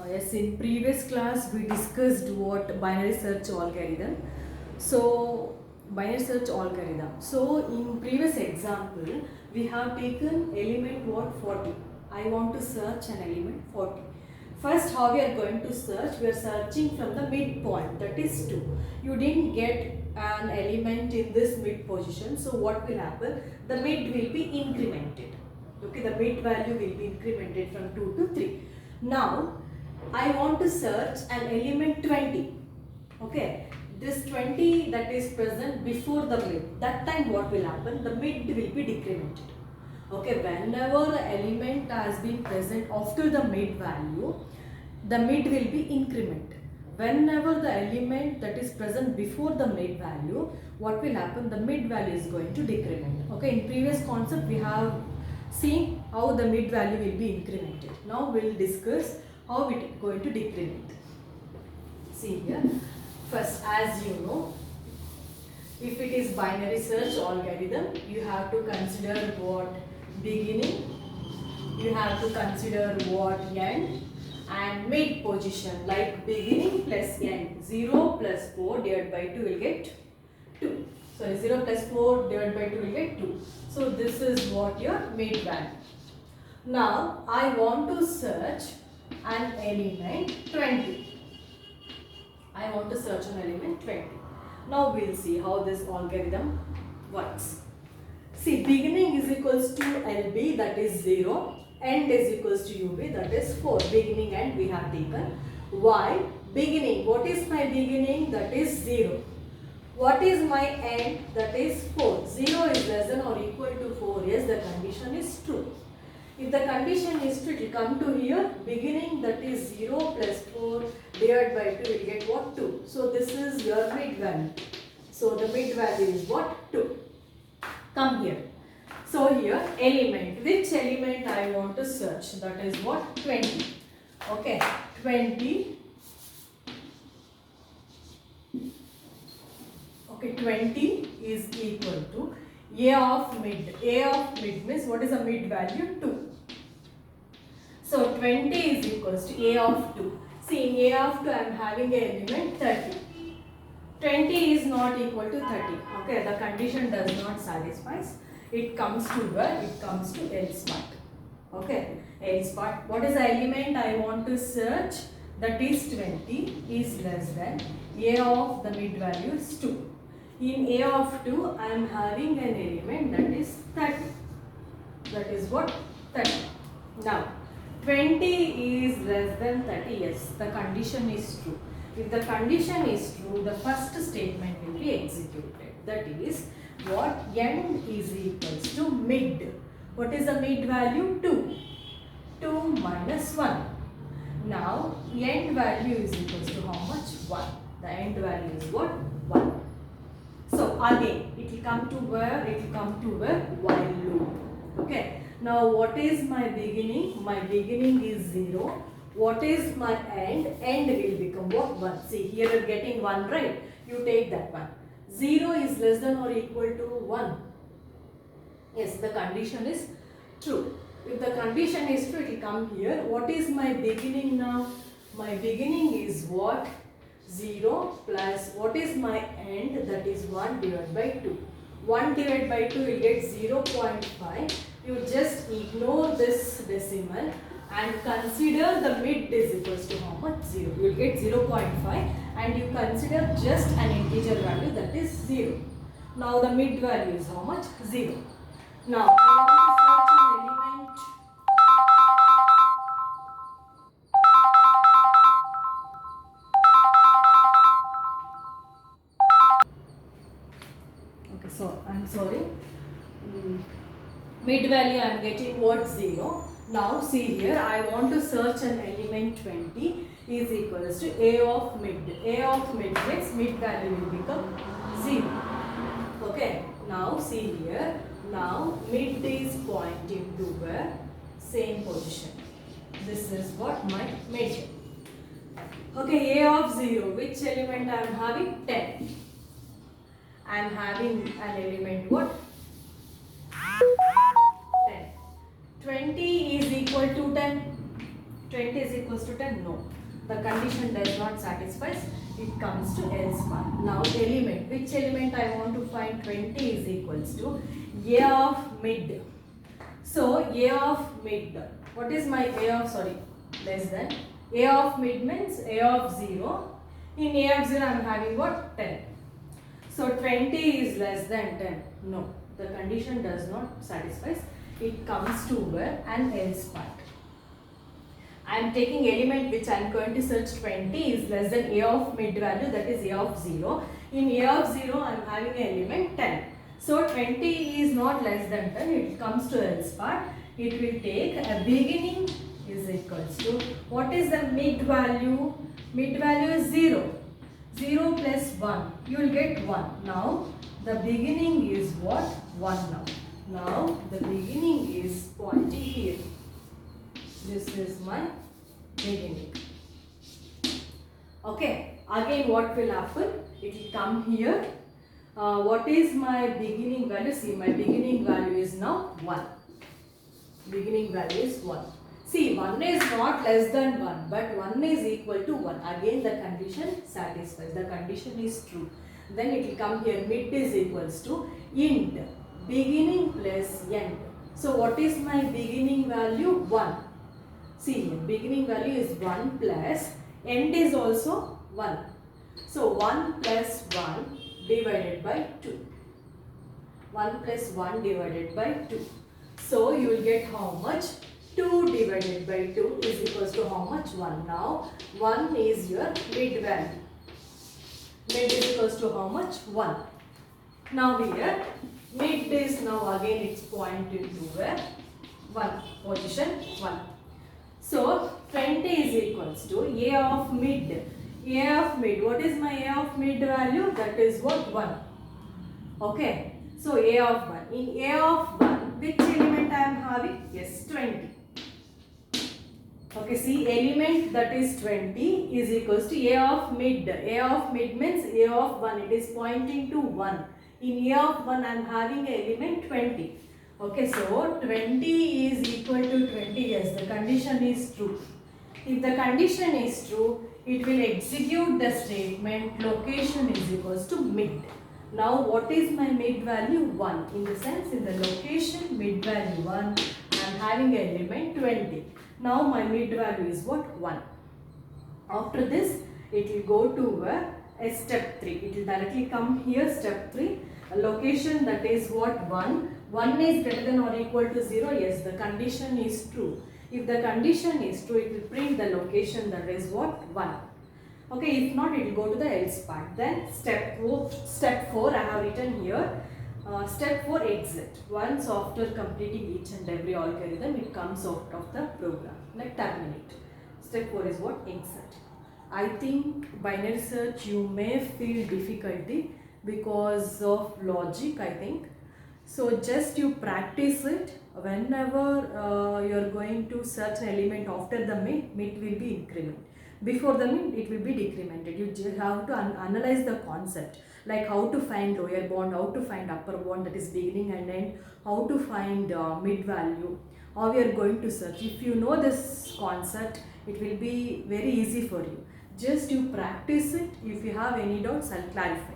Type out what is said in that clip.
Yes, in previous class we discussed what binary search algorithm. So, binary search algorithm. So, in previous example, we have taken element what 40. I want to search an element 40. First, how we are going to search? We are searching from the midpoint, that is 2. You didn't get an element in this mid position. So, what will happen? The mid will be incremented. Okay, the mid value will be incremented from 2 to 3. Now, I want to search an element 20. Okay, this 20 that is present before the mid. That time what will happen? The mid will be decremented. Okay, whenever the element has been present after the mid value, the mid will be incremented. Whenever the element that is present before the mid value, what will happen? The mid value is going to decrement. Okay, in previous concept we have seen how the mid value will be incremented. Now we will discuss how it is going to decrement. See here, first, as you know, if it is binary search algorithm, you have to consider what beginning, you have to consider what end and mid position, like beginning plus end. 0 plus 4 divided by 2 will get 2. Sorry, 0 plus 4 divided by 2 will get 2. So this is what your mid value. Now I want to search an element 20. I want to search an element 20. Now we'll see how this algorithm works. See, beginning is equals to LB, that is 0. End is equals to UB, that is 4. Beginning and we have taken. Why? Beginning. What is my beginning? That is 0. What is my end? That is 4. 0 is less than or equal to 4. Yes, the condition is true. If the condition is true, it will come to here. Beginning, that is 0 plus 4 divided by 2 will get what? 2. So this is your mid value. So the mid value is what? 2. Come here. So here element. Which element I want to search? That is what? 20. Okay. 20. Okay, 20 is equal to A of mid. A of mid means what is the mid value? 2. So 20 is equals to A of 2. See, in A of 2 I am having a element 30. 20 is not equal to 30. Okay, the condition does not satisfy. It comes to where? It comes to else part. Okay, else part. What is the element I want to search? That is 20 is less than A of the mid value is 2. In A of 2 I am having an element that is 30. That is what? 30. Now 20 is less than 30. Yes, the condition is true. If the condition is true, the first statement will be executed. That is what? End is equals to mid. What is the mid value? 2. 2 minus 1. Now end value is equals to how much? 1. The end value is what? 1. So again, it will come to where? It will come to where? While loop. Okay. Now what is my beginning? My beginning is 0. What is my end? End will become what? 1. See, here you are getting 1, right? You take that one. 0 is less than or equal to 1. Yes, the condition is true. If the condition is true, it will come here. What is my beginning now? My beginning is what? 0 plus what is my end? That is 1 divided by 2. 1 divided by 2 will get 0.5. You just ignore this decimal and consider the mid is equals to how much? 0. You will get 0.5 and you consider just an integer value, that is 0. Now the mid value is how much? 0. Now I want to search an element. Okay, so I am sorry. Mid value I am getting what? 0. Now see here, I want to search an element 20 is equals to A of mid. A of mid means mid value will become 0. Okay, now see here, now mid is pointing to where? Same position. This is what my mid. Okay, A of 0, which element I am having? 10. I am having an element what? 10. 20 is equal to 10. 20 is equals to 10? No. The condition does not satisfy. It comes to else part. Now element. Which element I want to find? 20 is equals to A of mid. So A of mid. What is my A of, sorry, less than? A of mid means A of 0. In A of 0 I am having what? 10. So 20 is less than 10. No. The condition does not satisfy. It comes to an else part. I am taking element which I am going to search. 20 is less than A of mid value, that is A of 0. In A of 0 I am having element 10. So 20 is not less than 10, it comes to else part. It will take a beginning is equals to, what is the mid value? Mid value is 0. 0 plus 1, you will get 1. Now the beginning is what? 1 now. Now the beginning is pointing here. This is my beginning. Okay, again what will happen? It will come here. What is my beginning value? See, my beginning value is now 1. Beginning value is 1. See, 1 is not less than 1, but 1 is equal to 1. Again the condition satisfies. The condition is true. Then it will come here, mid is equals to int, beginning plus end. So what is my beginning value? 1. See, beginning value is 1 plus end is also 1. So 1 plus 1 divided by 2. 1 plus 1 divided by 2. So you will get how much? 2 divided by 2 is equals to how much? 1. Now 1 is your mid value. Mid is equals to how much? 1. Now here mid is now again it's pointing to where? 1. Position 1. So 20 is equals to A of mid. A of mid. What is my A of mid value? That is what? 1. Okay. So A of 1. In A of 1, which element I am having? Yes, 20. Okay, see, element that is 20 is equals to A of mid. A of mid means A of 1. It is pointing to 1. In A of 1, I am having element 20. Okay, so 20 is equal to 20. Yes, the condition is true. If the condition is true, it will execute the statement location is equals to mid. Now, what is my mid value? 1. In the sense, in the location mid value 1, I am having element 20. Now, my mid value is what? 1. After this, it will go to a step 3. It will directly come here, step 3. A location that is what? 1. 1 is greater than or equal to 0. Yes, the condition is true. If the condition is true, it will print the location that is what? 1. Okay, if not, it will go to the else part. Then step 4 I have written here. Step 4 exit. Once after completing each and every algorithm, it comes out of the program. Like terminate. Step 4 is what? Exit. I think binary search you may feel difficulty because of logic, I think. So just you practice it. Whenever you are going to search an element after the mid will be increment. Before the mid, it will be decremented. You just have to analyze the concept, like how to find lower bound, how to find upper bound, that is beginning and end, how to find mid value, how we are going to search. If you know this concept, it will be very easy for you. Just you practice it. If you have any doubts, I'll clarify.